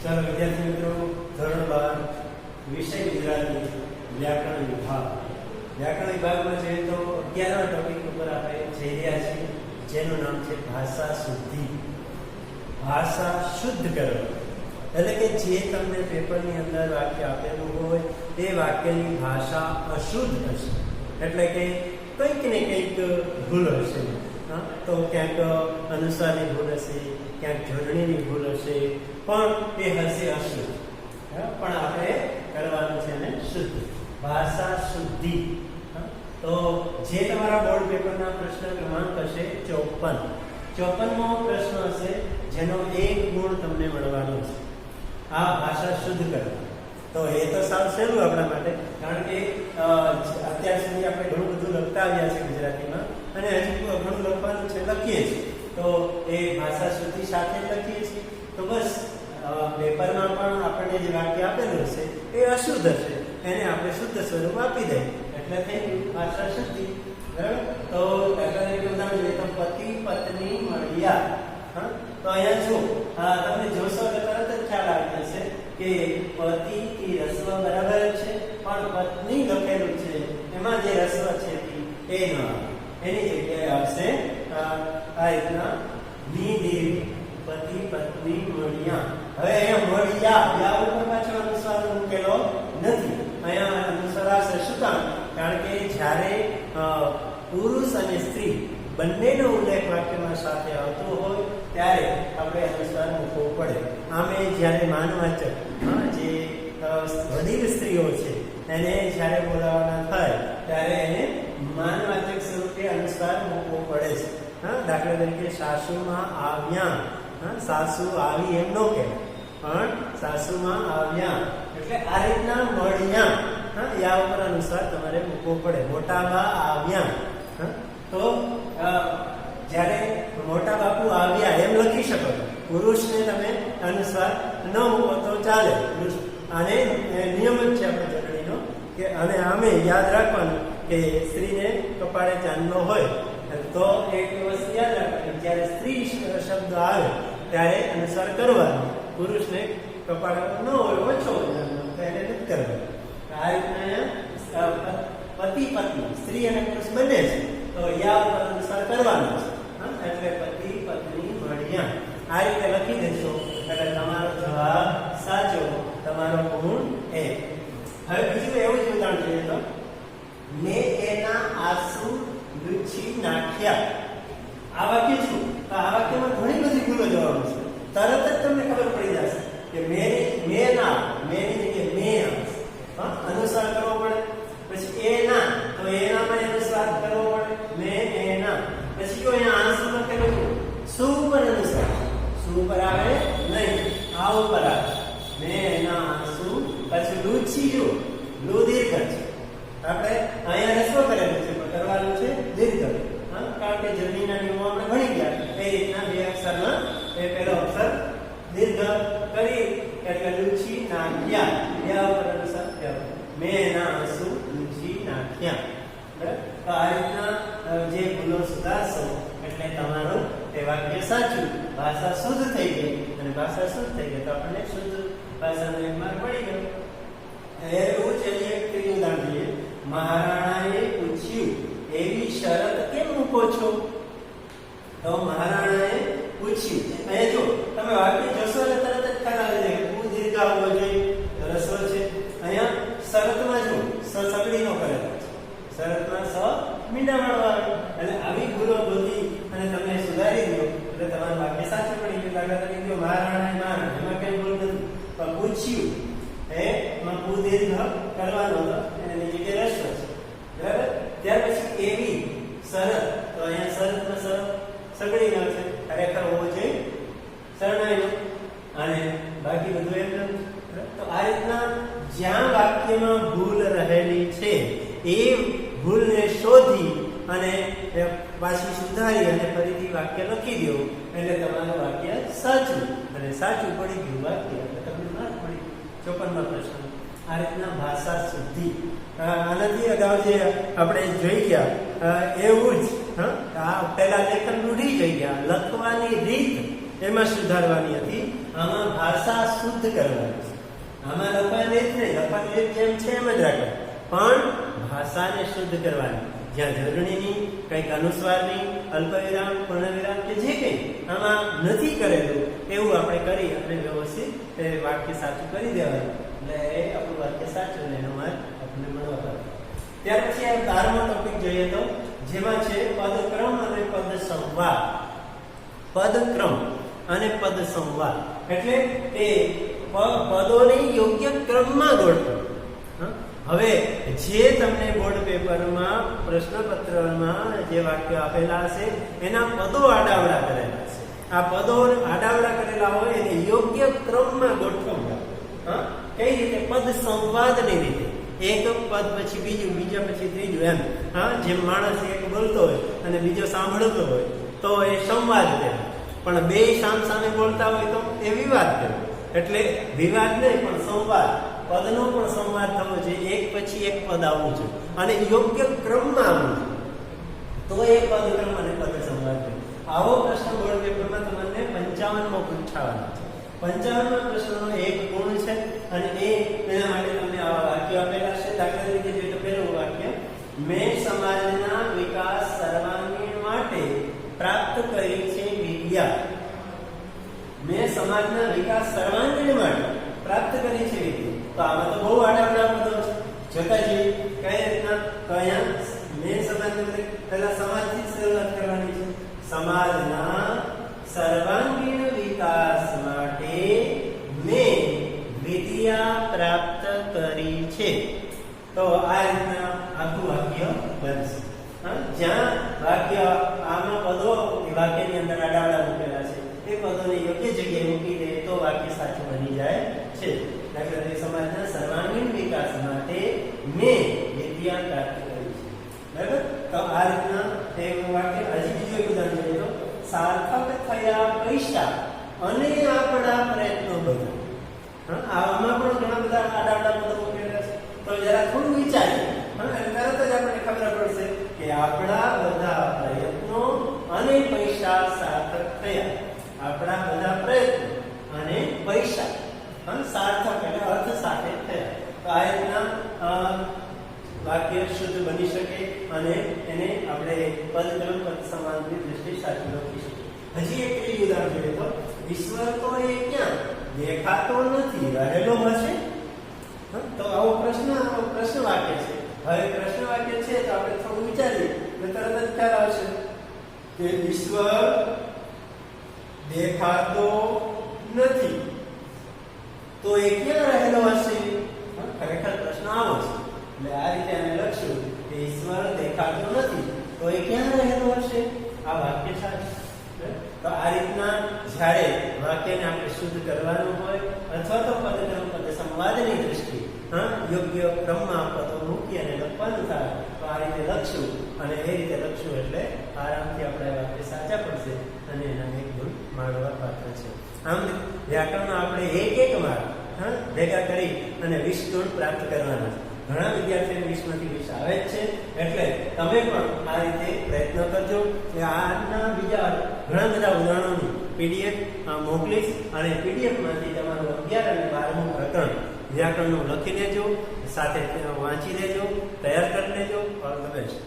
ચાલો વિદ્યાર્થી મિત્રો, ધોરણ 12 વિષય ગુજરાતી વ્યાકરણ વિભાગ. વ્યાકરણ વિભાગમાં જોઈએ તો 11મા ટોપિક ઉપર આપણે જઈ રહ્યા છીએ, જેનું નામ છે ભાષા શુદ્ધિ. ભાષા શુદ્ધ કરવા એટલે કે જે તમને પેપરની અંદર વાક્ય આપેલું હોય તે વાક્યની ભાષા અશુદ્ધ હશે, એટલે કે કંઈક ને કંઈક ભૂલ હશે. તો ક્યાંક અનુસારની ભૂલ હશે, ક્યાંક જોડણીની ભૂલ હશે, પણ એ હશે અશુદ્ધ. પણ આપણે કરવાનું છે ને શુદ્ધ, ભાષા શુદ્ધિ. તો જે તમારા બોર્ડ પેપરના પ્રશ્ન ક્રમાંક હશે 54મો પ્રશ્ન હશે, જેનો 1 ગુણ તમને મળવાનો છે. આ ભાષા શુદ્ધ કરવા. તો એ તો સાવ સહેલું આપણા માટે, કારણ કે અત્યાર સુધી આપણે ઘણું બધું લખતા આવ્યા છે ગુજરાતીમાં, અને હજી ઘણું લખવાનું છે, લખીએ છીએ. તો એ ભાષા શુદ્ધિ સાથે લખીએ છીએ. તો બસ પેપરમાં પણ આપણને જે વાક્ય આપેલું હશે એ અશુદ્ધ હશે, એને આપણે શુદ્ધ સ્વરૂપ આપી દઈએ એટલે થઈ ગયું ભાષા શુદ્ધિ. બરાબર. તો દાખલા તરીકે ઉદાહરણ જોઈએ તો પતિ પત્ની મળ્યા. તો અહીંયા જો તમે જોશો એટલે તરત જ ખ્યાલ આવી જશે કે પતિ થી રસ્વ બરાબર છે, પણ પત્ની લખેલું છે એમાં જે રસ્વ છે એ ન આવે, એની જગ્યાએ આવશે આ રીતના ની દેવી પતિ પત્ની મળ્યા. હવે અહીંયા મળ્યા યા ઉપર પાછો અનુસ્વાર મૂકેલો નથી, અહીંયા અનુસ્વાર આવશે. શું કામ? કારણ કે જ્યારે પુરુષ અને સ્ત્રી બંનેનો ઉલ્લેખ વાક્યમાં સાથે આવતો હોય ત્યારે આપણે અનુસ્વાર મૂકવો પડે. આમે જ્યારે માનવાચક જે વડીલ સ્ત્રીઓ છે એને જ્યારે બોલાવવાના થાય ત્યારે એને માનવાચક સ્વરૂપે અનુસ્વાર મૂકવો પડે છે. દાખલા તરીકે સાસુમાં આવ્યા, સાસુ આવી એમ ન કહેવાય, પણ સાસુમાં આવ્યા એટલે આ રીતના મળ્યા, યા ઉપર અનુસ્વાર તમારે મૂકવો પડે. મોટા બા આવ્યા, તો જ્યારે મોટા બાપુ આવ્યા એમ લખી શકો છો. પુરુષને તમે અનુસ્વાર ન મૂકો તો ચાલે, અને નિયમ જ છે આપણે જગણીનો કે. અને આમે યાદ રાખવાનું કે સ્ત્રીને કપાળે ચાંદલો હોય તો એક વસ્તુ યાદ રાખવાની, જ્યારે સ્ત્રી શબ્દ આવે ત્યારે અનુસ્વાર કરવાનો. પુરુષને કપાળે ન હોય, ઓછો હોય તો એને નથી કરવાનું. આ રીતના પતિ પત્ની સ્ત્રી અને પુરુષ બંને છે તો યા ઉપર અનુસાર કરવાનો છે. એટલે પતિ પત્ની મળ્યા આ રીતે લખી દેશો એટલે તમારો જવાબ સાચો, તમારો ગુણ 1. હવે બીજું એવું જ ઉદાહરણ જોઈએ તો મેં એના આંસુ લૂછી નાખ્યા. આ વાક્ય શું? તો આ વાક્યમાં ઘણી બધી ભૂલો જોવાનું છે. તરત જ તમને ખબર પડી જશે કે મેં ના, મેની જગ્યાએ મેં આવશે. અનુસાર કરવો પડે. પછી એના, તો એનામાં અનુસ્વાર કરવો પડે. મેં એના. પછી જો અહીંયા આંસુ લખેલું છે, શું ઉપર અનુસ્વાર? શું ઉપર આવે નહીં, આ ઉપર આવે. મેં એના આંસુ. પછી લૂછી જો લુ દીર્ઘ છે, આપણે અહીંયા રસ્વ કરેલું છે પણ કરવાનું છે દીર્ઘ. કારણ કે જમીનના નિયમો આપણે ભણી ગયા એ રીતના બે અક્ષરમાં એ પહેલો અક્ષર દીર્ઘ કરી એટલે લૂછી નાખ્યા, યા ઉપર અનુસ્વાર કહેવાય. મેં એના આંસુ લૂછી નાખ્યા. બરાબર. તો આ રીતના જે ભૂલો સુધારશો એટલે તમારું તે વાક્ય સાચું, ભાષા શુદ્ધ થઈ ગઈ. અને ભાષા શુદ્ધ થઈ ગઈ તો આપણને શુદ્ધ ભાષાનો એક માર્ક મળી ગયો. એવું છે એક ત્રીજું ઉદાહરણ જોઈએ. મહારાણાએ પૂછ્યું એવી શરત કેમ મૂકો છો? તો મહારાણાએ પૂછ્યું. અહીંયા જો તમે વાક્ય જોશો એટલે તરત જ ખ્યાલ આવી જાય કે દીર્ઘ આવવો જોઈએ, રસ્વ છે. અહીંયા શરતમાં જો સગડીનો કરેલો છે, શરતમાં સ મીંડાવાળો આવે. એટલે આવી ભૂલો બધી અને તમે સુધારી દો એટલે તમારું વાક્ય સાચું પડી ગયું. દાખલા તરીકે મહારાણા એમાં કઈ ભૂલ નથી, પણ પૂછ્યું એમાં પૂ દીર્ઘ કરવાનો હતો, એની જગ્યાએ રસ્વ છે. બરાબર. ત્યાર પછી એવી શરત, તો અહીંયા શરતમાં સગડીનો છે, ખરેખર હોવો જોઈએ શરણાઈનો, અને બાકી બધું એમ નથી. તો આ રીતના જ્યાં વાક્યમાં ભૂલ રહેલી છે એ ભૂલને શોધી અને પાછી સુધારી અને ફરીથી વાક્ય લખી દો એટલે તમારું વાક્ય સાચું, અને સાચું પડી ગયું વાક્ય એટલે તમને માર્ક મળી. 54મો પ્રશ્ન. આ રીતના ભાષા શુદ્ધિ. આનાથી અગાઉ જે આપણે જોઈ ગયા એવું જ આ પહેલા લેખન રૂઢી જોઈ ગયા, લખવાની રીત એમાં સુધારવાની હતી. આમાં ભાષા શુદ્ધ કરવાની છે. આમાં લખવાની રીત નહીં, લખવાની રીત જેમ છે એમ જ રાખે, પણ ભાષાને શુદ્ધ કરવાની. જ્યાં જોડણીની, કંઈક અનુસ્વારની, અલ્પવિરામ, પૂર્ણવિરામ કે જે કંઈ આમાં નથી કરેલું એવું આપણે કરી અને વ્યવસ્થિત એ વાક્ય સાચું કરી દેવાનું. એટલે એ આપણું વાક્ય સાચું ને એનો માર્ક આપણને મળવા પામે. ત્યાર પછી આ 12મો ટોપિક જોઈએ તો જેમાં છે પદક્રમ અને પદ સંવાદ. પદક્રમ અને પદ સંવાદ એટલે તે પદોને યોગ્ય ક્રમમાં ગોઠવો. હવે જે તમને બોર્ડ પેપરમાં પ્રશ્નપત્રમાં જે વાક્ય આપેલા હશે એના પદો આડાવડા કરેલા છે. આ પદો આડાવડા કરેલા હોય એને યોગ્ય ક્રમમાં ગોઠવવા. કઈ રીતે? પદ સંવાદની રીતે. એક પદ પછી બીજું, બીજા પછી ત્રીજું, એમ. જેમ માણસ એક બોલતો હોય અને બીજો સાંભળતો હોય તો એ સંવાદ કહેવાય. પણ બે સામે બોલતા હોય તો એ વિવાદ કહેવાય. એટલે વિવાદ નહીં પણ સંવાદ. પદનો પણ સંવાદ થવો જોઈએ, એક પછી એક પદ આવવું જોઈએ અને યોગ્ય ક્રમમાં આવવું જોઈએ, તો એ પદક્રમ અને પદ સંવાદ કહેવાય. આવો પ્રશ્ન બોર્ડ પેપરમાં તમને 55માં પૂછાવાનો છે. 55મા પ્રશ્નનો એક ગુણ છે અને એના માટે તમને આવા વાક્યો આપેલા છે. દાખલા તરીકે જોઈએ તો પહેલું વાક્ય, મેં સમાજના વિકાસ સર્વાંગીણ માટે પ્રાપ્ત કરી છે વિદ્યા. મેં સમાજના વિકાસ સર્વાંગીણ માટે પ્રાપ્ત કરી છે વિદ્યા. તો આમાં તો બહુ આડાવડા પદો છે. જોતા જઈએ કઈ રીતના. તો અહીંયા મેં સમાજને પહેલા સમાજથી શરૂઆત કરવાની છે. સમાજના સર્વાંગીણ વિકાસ માટે મેં વિદ્યા પ્રાપ્ત કરી છે. તો આ રીતના આખું વાક્ય બનશે. જ્યાં વાક્ય આમાં પદો વાક્યની અંદર આડાવડા મૂકેલા છે એ પદોને યોગ્ય જગ્યાએ મૂકી દે તો વાક્ય સાચું બની જાય છે. દાખલા તરીકે સમાજના સર્વાંગીણ વિકાસ માટે મેં વિદ્યા પ્રાપ્ત કરી છે. બરાબર? તો આ રીતના એક વાક્ય. હજી બીજું એક ઉદાહરણ જોઈએ તો, સાર્થક થયા પૈસા અને આપણા પ્રયત્નો બધા. આમાં પણ ઘણા બધા આડાવડા પદો મૂકેલા છે. તો જરા થોડું વિચારીએ તરત જ આપણને ખબર પડશે કે આપણા બધા પ્રયત્નો અને પૈસા સાર્થક થયા. આપણા બધા પ્રયત્નો અને પૈસા સાર્થક એટલે અર્થ સાથે થયા. તો આ રીતના વાક્ય શુદ્ધ બની શકે અને એને આપણે પદક્રમ પદ સંવાદની દ્રષ્ટિએ સાચું લખી શકીએ. હજી એક ત્રીજું ઉદાહરણ જોઈએ તો, ઈશ્વર તો એ ક્યાં દેખાતો નથી, રહેલો હશે. તો આવો પ્રશ્ન વાક્ય છે. હવે પ્રશ્ન વાક્ય છે તો આપણે થોડું વિચારીએ તો તરત જ ખ્યાલ આવશે કે ઈશ્વર દેખાતો નથી તો એ ક્યાં રહેલો હશે. ખરેખર પ્રશ્ન આવો છે. એટલે આ રીતે અમે લખશું કે ઈશ્વર દેખાતો નથી તો એ ક્યાં રહેલો હશે. આ વાક્ય સાચું. તો આ રીતના જ્યારે વાક્યને આપણે શુદ્ધ કરવાનું હોય અથવા તો પદક્રમ પદ સંવાદની દ્રષ્ટિએ યોગ્ય ક્રમમાં પદો મૂકી અને લખવાનું થાય તો આ રીતે લખશું અને એ રીતે લખશું એટલે આરામથી આપણા વાક્ય સાચા પડશે અને એના એક ગુણ માળવા પાત્ર છે. આમ વ્યાકરણમાં આપણે એક વાર ભેગા કરી અને 20 ગુણ પ્રાપ્ત કરવાના છે. ઘણા વિદ્યાર્થીઓને 20માંથી 20 આવે જ છે. એટલે તમે પણ આ રીતે પ્રયત્ન કરજો. આના બીજા ઘણા બધા ઉદાહરણોની PDF મોકલીશ અને PDF માંથી તમારું 11 અને 12મું પ્રકરણ વ્યાકરણનું લખી લેજો, સાથે વાંચી લેજો, તૈયાર કરી લેજો. All the best.